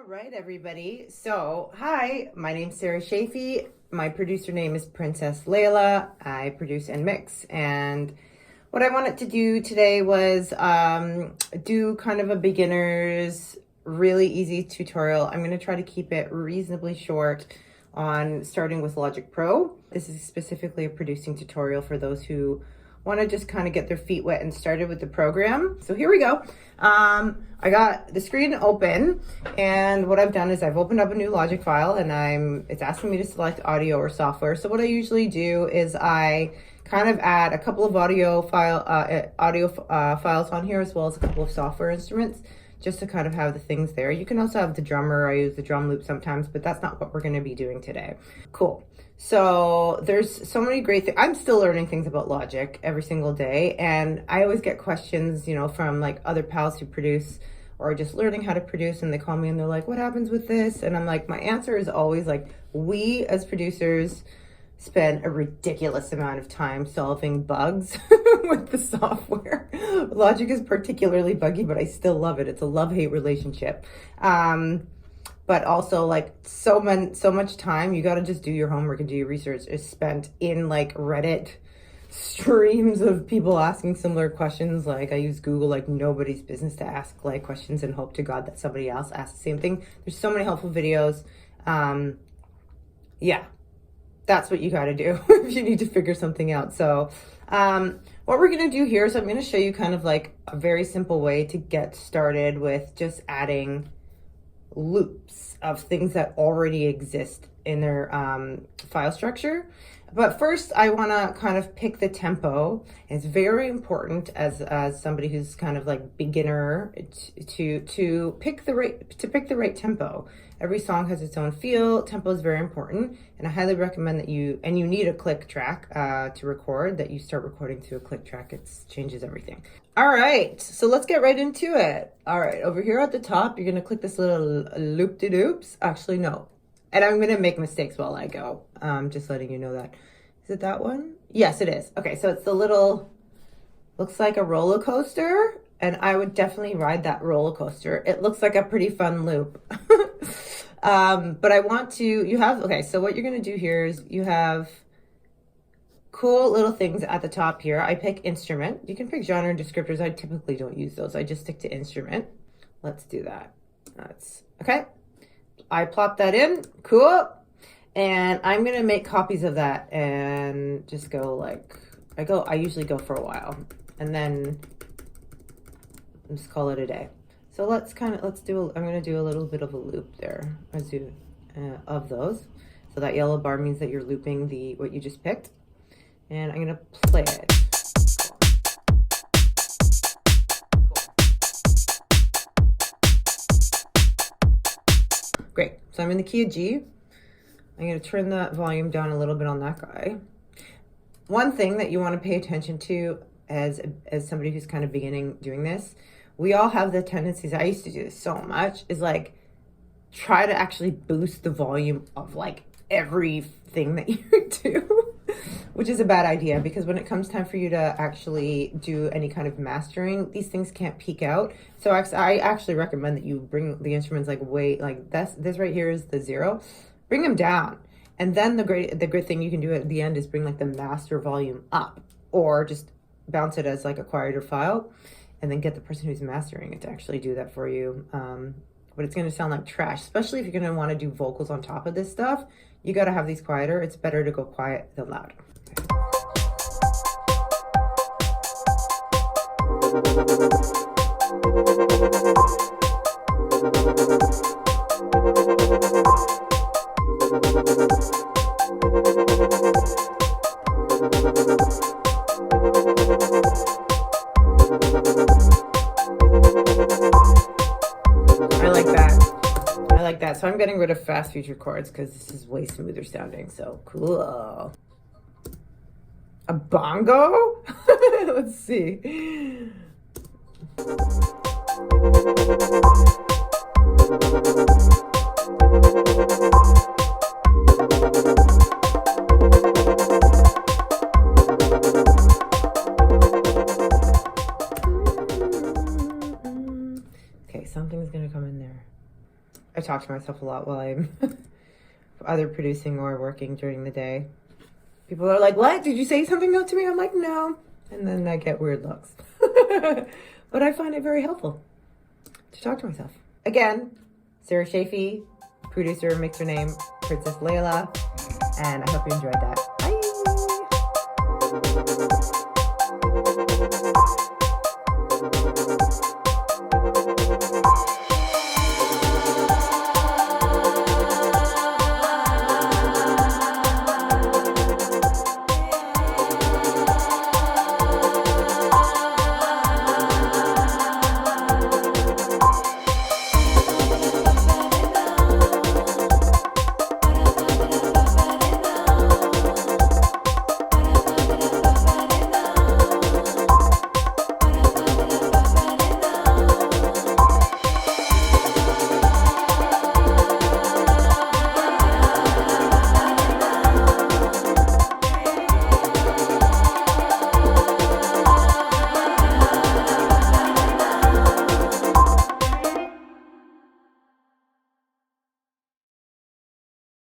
right, everybody. So, hi, my name's Sarah Shafee. My producer name is Princess Layla. I produce and mix. And what I wanted to do today was do kind of a beginner's really easy tutorial. I'm going to try to keep it reasonably short on starting with Logic Pro. This is specifically a producing tutorial for those who want to just kind of get their feet wet and started with the program. So here we go. I got the screen open, and what I've done is I've opened up a new Logic file, and it's asking me to select audio or software. So what I usually do is I kind of add a couple of audio files on here, as well as a couple of software instruments, just to kind of have the things there. You can also have the drummer. I use the drum loop sometimes, but that's not what we're going to be doing today. Cool. So there's so many great things. I'm still learning things about Logic every single day. And I always get questions, from like other pals who produce or just learning how to produce. And they call me and they're like, what happens with this? And I'm like, my answer is always like, we as producers spend a ridiculous amount of time solving bugs with the software. Logic is particularly buggy, but I still love it. It's a love-hate relationship. But also like so much time, you got to just do your homework and do your research is spent in like Reddit streams of people asking similar questions. Like I use Google like nobody's business to ask like questions and hope to God that somebody else asks the same thing. There's so many helpful videos. Yeah, that's what you got to do if you need to figure something out. So what we're going to do here is I'm going to show you kind of like a very simple way to get started with just adding loops of things that already exist in their file structure. But first I want to kind of pick the tempo. It's very important as somebody who's kind of like beginner to pick the right tempo. Every song has its own feel. Tempo is very important, and I highly recommend that you need a click track to record, that you start recording to a click track. It changes everything. All right, so let's get right into it. All right, over here at the top, you're gonna click this little loop-de-doops. Actually, no. And I'm gonna make mistakes while I go. Just letting you know that. Is it that one? Yes, it is. Okay, so it's the little, looks like a roller coaster, and I would definitely ride that roller coaster. It looks like a pretty fun loop. But I want to, okay, so what you're gonna do here is you have cool little things at the top here. I pick instrument. You can pick genre and descriptors. I typically don't use those. I just stick to instrument. Let's do that. That's okay. I plop that in. Cool. And I'm going to make copies of that and just go like, I usually go for a while and then just call it a day. So I'm going to do a little bit of a loop there. Let's do of those. So that yellow bar means that you're looping what you just picked. And I'm going to play it. Great. So I'm in the key of G. I'm going to turn the volume down a little bit on that guy. One thing that you want to pay attention to as somebody who's kind of beginning doing this, we all have the tendencies, I used to do this so much, is like try to actually boost the volume of like everything that you do, which is a bad idea, because when it comes time for you to actually do any kind of mastering, these things can't peak out. So I actually recommend that you bring the instruments like way, like this right here is the 0. Bring them down. And then the great thing you can do at the end is bring like the master volume up, or just bounce it as like a quieter file and then get the person who's mastering it to actually do that for you. But it's going to sound like trash, especially if you're going to want to do vocals on top of this stuff. You got to have these quieter. It's better to go quiet than loud. I like that. So I'm getting rid of fast future chords because this is way smoother sounding. So cool. A bongo? Let's see. Okay, something's gonna come in there. I talk to myself a lot while I'm either producing or working during the day. People are like, what? Did you say something to me? I'm like, no. And then I get weird looks. But I find it very helpful to talk to myself. Again, Sarah Shafee, producer, mixer name, Princess Layla. And I hope you enjoyed that.